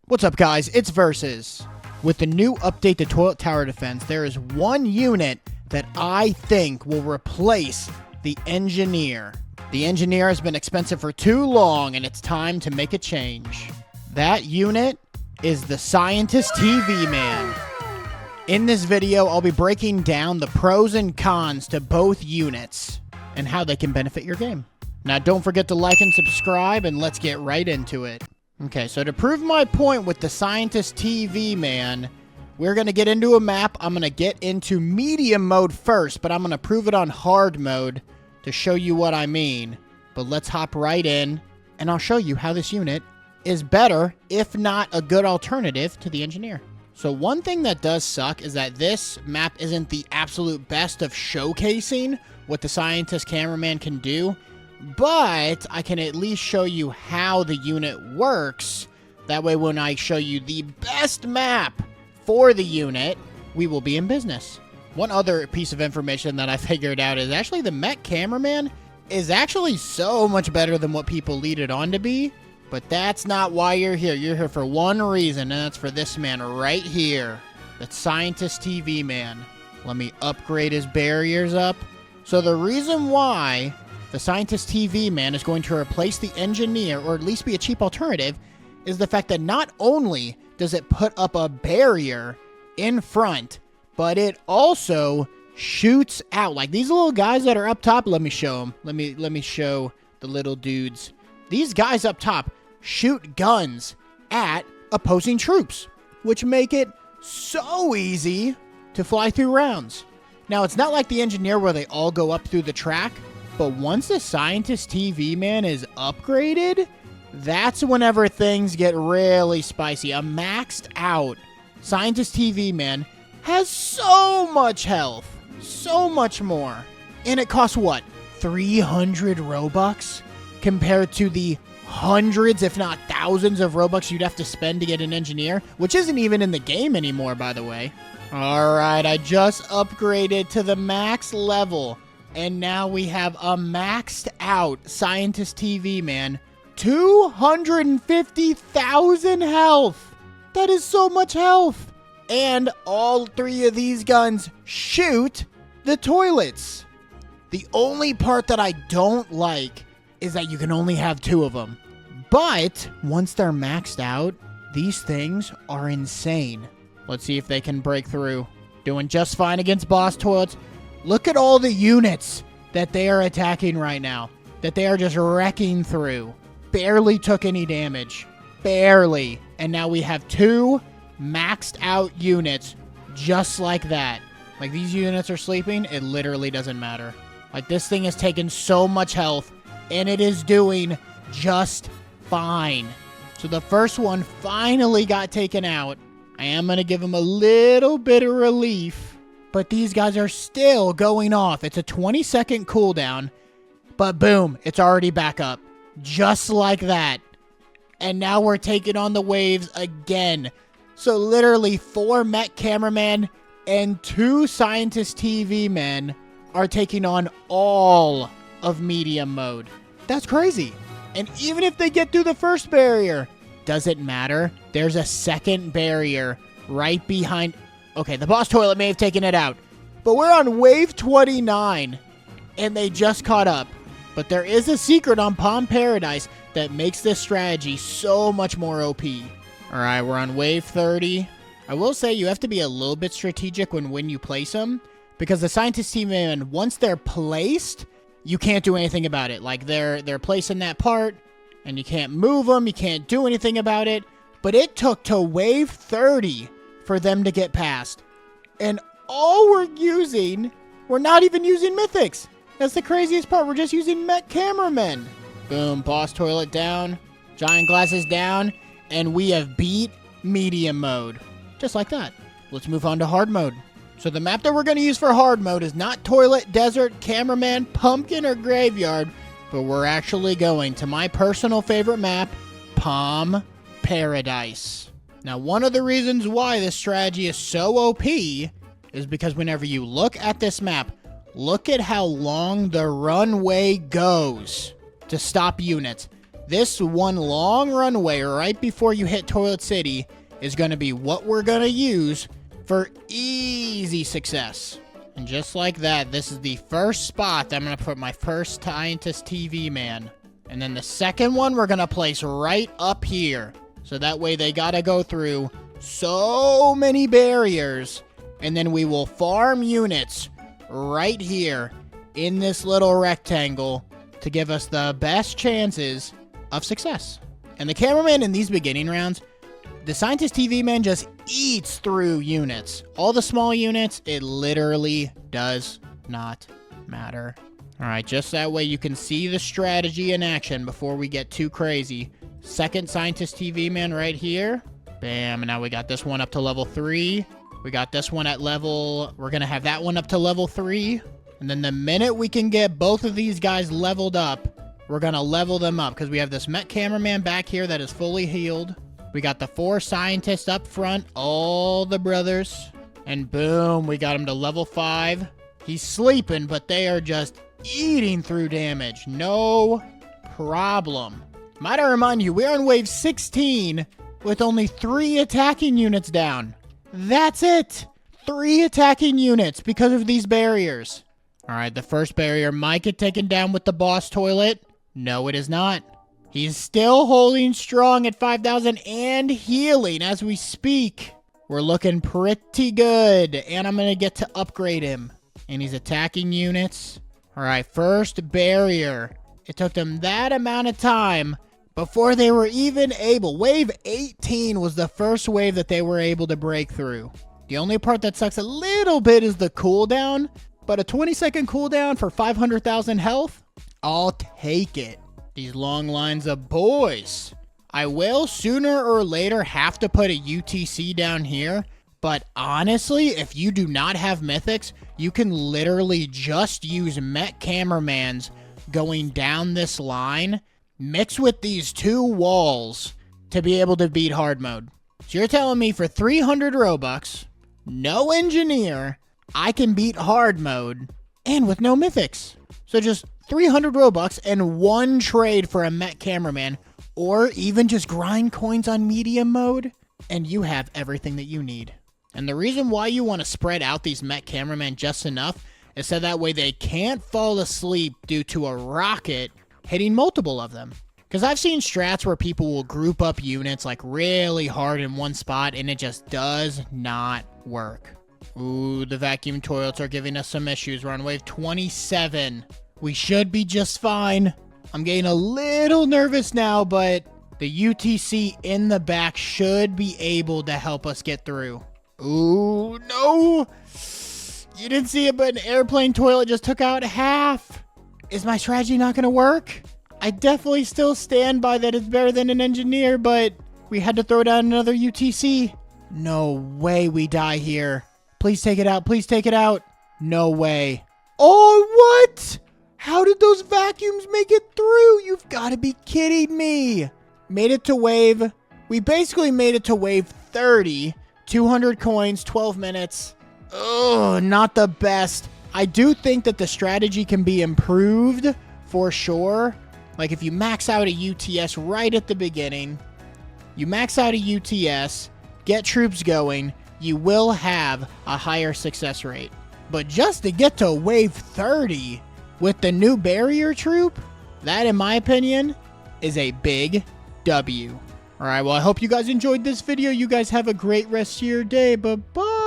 What's up, guys? It's Versus. With the new update to Toilet Tower Defense, there is one unit that I think will replace the Engineer. The Engineer has been expensive for too long, and it's time to make a change. That unit is the Scientist TV Man. In this video, I'll be breaking down the pros and cons to both units and how they can benefit your game. Now, don't forget to like and subscribe, and let's get right into it. Okay, so to prove my point with the Scientist TV Man, we're going to get into a map. I'm going to get into medium mode first, but I'm going to prove it on hard mode to show you what I mean. But let's hop right in, and I'll show you how this unit is better, if not a good alternative to the Engineer. So one thing that does suck is that this map isn't the absolute best of showcasing what the Scientist Cameraman can do, but I can at least show you how the unit works. That way, when I show you the best map for the unit, we will be in business. One other piece of information that I figured out is actually the Mech Cameraman is actually so much better than what people lead it on to be. But that's not why you're here. You're here for one reason, and that's for this man right here. The Scientist TV Man. Let me upgrade his barriers up. So the reason why the Scientist TV Man is going to replace the Engineer, or at least be a cheap alternative, is the fact that not only does it put up a barrier in front, but it also shoots out. Like these little guys that are up top, let me show them. Let me show the little dudes. These guys up top shoot guns at opposing troops, which make it so easy to fly through rounds. Now, it's not like the Engineer where they all go up through the track. But once the Scientist TV Man is upgraded, that's whenever things get really spicy. A maxed out Scientist TV Man has so much health. So much more. And it costs what? 300 Robux? Compared to the hundreds, if not thousands of Robux you'd have to spend to get an Engineer. Which isn't even in the game anymore, by the way. Alright, I just upgraded to the max level. And now we have a maxed out Scientist TV Man. 250,000 health. That is so much health. And all three of these guns shoot the toilets. The only part that I don't like is that you can only have two of them. But once they're maxed out, these things are insane. Let's see if they can break through. Doing just fine against boss toilets. Look at all the units that they are attacking right now. That they are just wrecking through. Barely took any damage. Barely. And now we have two maxed out units just like that. Like these units are sleeping, it literally doesn't matter. Like this thing has taken so much health and it is doing just fine. So the first one finally got taken out. I am going to give him a little bit of relief. But these guys are still going off. It's a 20-second cooldown. But boom, it's already back up. Just like that. And now we're taking on the waves again. So literally 4 Mech Cameramen and 2 Scientist TV Men are taking on all of medium mode. That's crazy. And even if they get through the first barrier, does it matter? There's a second barrier right behind. Okay, the boss toilet may have taken it out. But we're on wave 29. And they just caught up. But there is a secret on Palm Paradise that makes this strategy so much more OP. Alright, we're on wave 30. I will say you have to be a little bit strategic when you place them. Because the Scientist Team Man, once they're placed, you can't do anything about it. Like they're placed in that part. And you can't move them. You can't do anything about it. But it took to wave 30 for them to get past. And all we're not even using mythics. That's the craziest part. We're just using Mech Cameramen. Boom, boss toilet down, giant glasses down, and we have beat medium mode. Just like that. Let's move on to hard mode. So the map that we're going to use for hard mode is not toilet, desert, cameraman, pumpkin, or graveyard, but we're actually going to my personal favorite map, Palm Paradise. Now, one of the reasons why this strategy is so OP is because whenever you look at this map, look at how long the runway goes to stop units. This one long runway right before you hit Toilet City is going to be what we're going to use for easy success. And just like that, this is the first spot that I'm going to put my first Scientist TV man. And then the second one we're going to place right up here. So that way they got to go through so many barriers. And then we will farm units right here in this little rectangle to give us the best chances of success. And the cameraman in these beginning rounds, the Scientist TV man just eats through units. All the small units, it literally does not matter. All right, just that way you can see the strategy in action before we get too crazy. Second Scientist TV man right here. Bam, and now we got this one up to level 3. We got this one at level... We're going to have that one up to level 3. And then the minute we can get both of these guys leveled up, we're going to level them up. Because we have this Met Cameraman back here that is fully healed. We got the 4 scientists up front. All the brothers. And boom, we got him to level 5. He's sleeping, but they are just eating through damage. No problem. Might I remind you, we're on wave 16 with only 3 attacking units down. That's it. 3 attacking units because of these barriers. All right, the first barrier might get taken down with the boss toilet. No, it is not. He's still holding strong at 5,000 and healing as we speak. We're looking pretty good, and I'm going to get to upgrade him. And he's attacking units. All right, first barrier. It took them that amount of time before they were even able. Wave 18 was the first wave that they were able to break through. The only part that sucks a little bit is the cooldown, but a 20-second cooldown for 500,000 health? I'll take it. These long lines of boys. I will sooner or later have to put a UTC down here, but honestly, if you do not have mythics, you can literally just use Met Cameramans going down this line, mix with these 2 walls to be able to beat hard mode. So you're telling me for 300 Robux, no engineer, I can beat hard mode and with no mythics. So just 300 Robux and 1 trade for a Met Cameraman, or even just grind coins on medium mode, and you have everything that you need. And the reason why you want to spread out these Met Cameraman just enough is so that way they can't fall asleep due to a rocket hitting multiple of them. Because I've seen strats where people will group up units like really hard in one spot, and it just does not work. Ooh, the vacuum toilets are giving us some issues. We're on wave 27. We should be just fine. I'm getting a little nervous now, but the UTC in the back should be able to help us get through. Ooh, no! You didn't see it, but an airplane toilet just took out half. Is my strategy not going to work? I definitely still stand by that it's better than an engineer, but we had to throw down another UTC. No way we die here. Please take it out. Please take it out. No way. Oh, what? How did those vacuums make it through? You've got to be kidding me. Made it to wave. We basically made it to wave 30. 200 coins, 12 minutes. Ugh, not the best. I do think that the strategy can be improved for sure. Like if you max out a UTS right at the beginning, you max out a UTS, get troops going, you will have a higher success rate. But just to get to wave 30 with the new barrier troop, that in my opinion is a big W. All right, well, I hope you guys enjoyed this video. You guys have a great rest of your day. Bye-bye.